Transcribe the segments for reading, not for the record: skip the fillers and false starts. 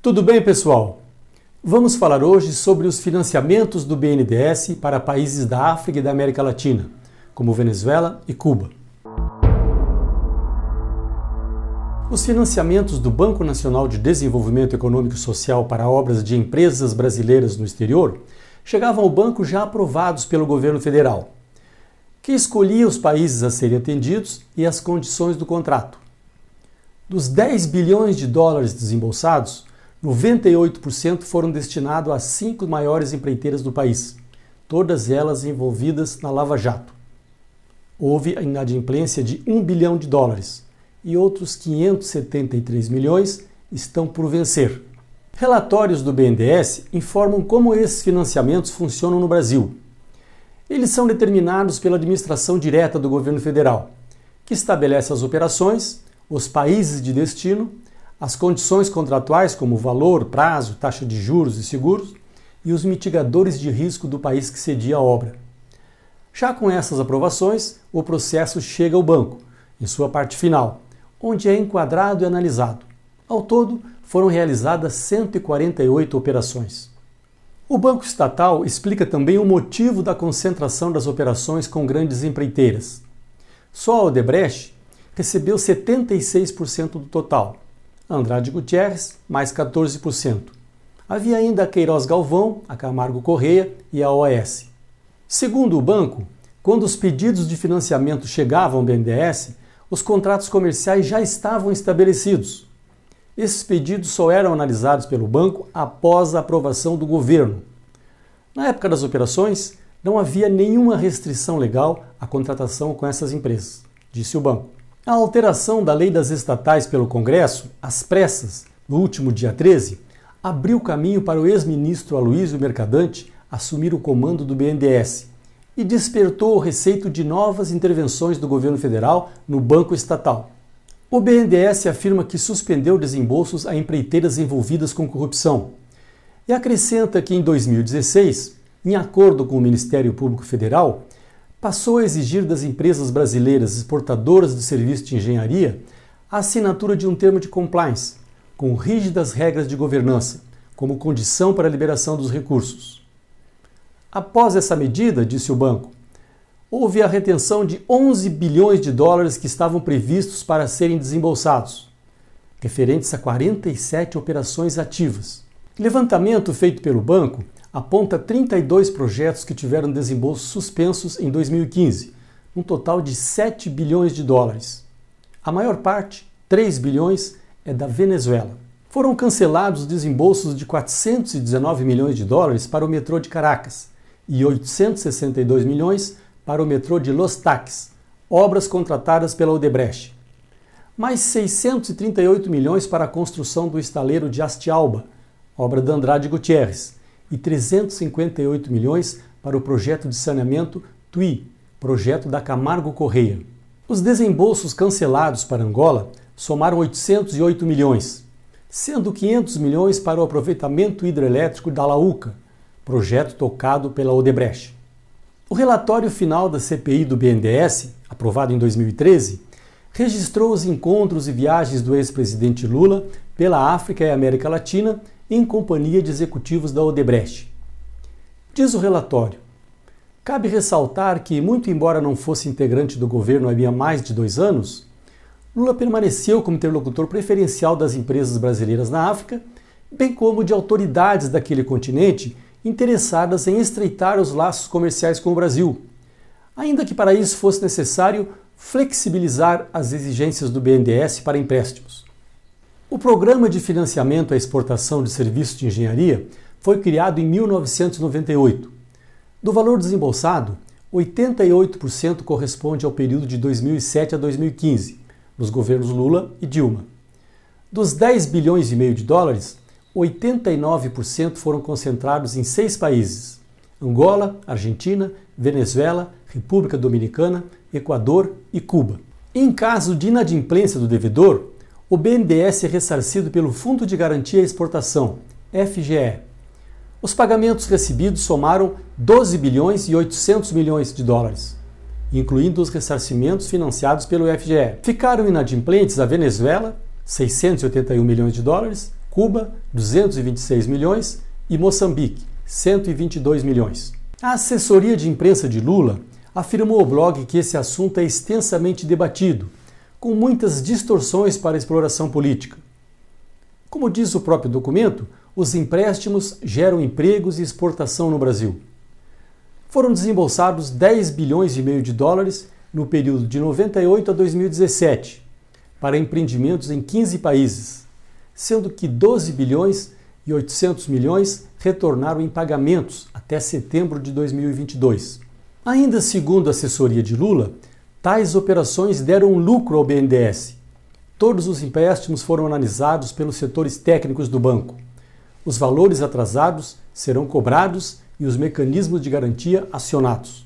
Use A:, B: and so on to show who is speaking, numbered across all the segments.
A: Tudo bem, pessoal? Vamos falar hoje sobre os financiamentos do BNDES para países da África e da América Latina, como Venezuela e Cuba. Os financiamentos do Banco Nacional de Desenvolvimento Econômico e Social para obras de empresas brasileiras no exterior chegavam ao banco já aprovados pelo governo federal, que escolhia os países a serem atendidos e as condições do contrato. Dos 10 bilhões de dólares desembolsados, 98% foram destinados às 5 maiores empreiteiras do país, todas elas envolvidas na Lava Jato. Houve a inadimplência de 1 bilhão de dólares e outros 573 milhões estão por vencer. Relatórios do BNDES informam como esses financiamentos funcionam no Brasil. Eles são determinados pela administração direta do governo federal, que estabelece as operações, os países de destino, as condições contratuais como valor, prazo, taxa de juros e seguros e os mitigadores de risco do país que cedia a obra. Já com essas aprovações, o processo chega ao banco, em sua parte final, onde é enquadrado e analisado. Ao todo, foram realizadas 148 operações. O Banco Estatal explica também o motivo da concentração das operações com grandes empreiteiras. Só a Odebrecht recebeu 76% do total. Andrade Gutierrez, mais 14%. Havia ainda a Queiroz Galvão, a Camargo Corrêa e a OAS. Segundo o banco, quando os pedidos de financiamento chegavam ao BNDES, os contratos comerciais já estavam estabelecidos. Esses pedidos só eram analisados pelo banco após a aprovação do governo. Na época das operações, não havia nenhuma restrição legal à contratação com essas empresas, disse o banco. A alteração da lei das estatais pelo Congresso, às pressas, no último dia 13, abriu caminho para o ex-ministro Aloysio Mercadante assumir o comando do BNDES e despertou o receio de novas intervenções do governo federal no Banco Estatal. O BNDES afirma que suspendeu desembolsos a empreiteiras envolvidas com corrupção e acrescenta que em 2016, em acordo com o Ministério Público Federal, passou a exigir das empresas brasileiras exportadoras de serviços de engenharia a assinatura de um termo de compliance, com rígidas regras de governança, como condição para a liberação dos recursos. Após essa medida, disse o banco, houve a retenção de 11 bilhões de dólares que estavam previstos para serem desembolsados, referentes a 47 operações ativas. O levantamento feito pelo banco aponta 32 projetos que tiveram desembolsos suspensos em 2015, um total de 7 bilhões de dólares. A maior parte, 3 bilhões, é da Venezuela. Foram cancelados desembolsos de 419 milhões de dólares para o metrô de Caracas e 862 milhões para o metrô de Los Taques, obras contratadas pela Odebrecht. Mais 638 milhões para a construção do estaleiro de Astialba, obra de Andrade Gutierrez, e 358 milhões para o projeto de saneamento TUI, projeto da Camargo Corrêa. Os desembolsos cancelados para Angola somaram 808 milhões, sendo 500 milhões para o aproveitamento hidrelétrico da Laúca, projeto tocado pela Odebrecht. O relatório final da CPI do BNDES, aprovado em 2013, registrou os encontros e viagens do ex-presidente Lula pela África e América Latina em companhia de executivos da Odebrecht. Diz o relatório: cabe ressaltar que, muito embora não fosse integrante do governo havia mais de 2 anos, Lula permaneceu como interlocutor preferencial das empresas brasileiras na África, bem como de autoridades daquele continente interessadas em estreitar os laços comerciais com o Brasil, ainda que para isso fosse necessário flexibilizar as exigências do BNDES para empréstimos. O Programa de Financiamento à Exportação de Serviços de Engenharia foi criado em 1998. Do valor desembolsado, 88% corresponde ao período de 2007 a 2015, nos governos Lula e Dilma. Dos 10 bilhões e meio de dólares, 89% foram concentrados em 6 países: Angola, Argentina, Venezuela, República Dominicana, Equador e Cuba. Em caso de inadimplência do devedor, o BNDES é ressarcido pelo Fundo de Garantia à Exportação, FGE. Os pagamentos recebidos somaram 12 bilhões e 800 milhões de dólares, incluindo os ressarcimentos financiados pelo FGE. Ficaram inadimplentes a Venezuela, 681 milhões de dólares, Cuba, 226 milhões e Moçambique, 122 milhões. A assessoria de imprensa de Lula afirmou ao blog que esse assunto é extensamente debatido, com muitas distorções para a exploração política. Como diz o próprio documento, os empréstimos geram empregos e exportação no Brasil. Foram desembolsados 10 bilhões e meio de dólares no período de 98 a 2017 para empreendimentos em 15 países, sendo que 12 bilhões e 800 milhões retornaram em pagamentos até setembro de 2022. Ainda segundo a assessoria de Lula, tais operações deram lucro ao BNDES. Todos os empréstimos foram analisados pelos setores técnicos do banco. Os valores atrasados serão cobrados e os mecanismos de garantia acionados.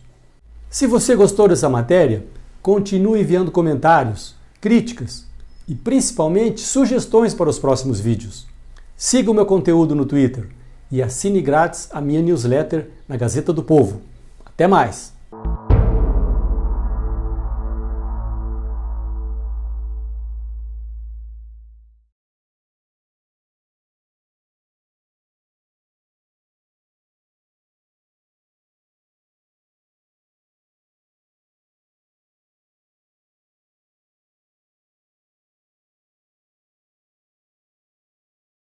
A: Se você gostou dessa matéria, continue enviando comentários, críticas e principalmente sugestões para os próximos vídeos. Siga o meu conteúdo no Twitter e assine grátis a minha newsletter na Gazeta do Povo. Até mais!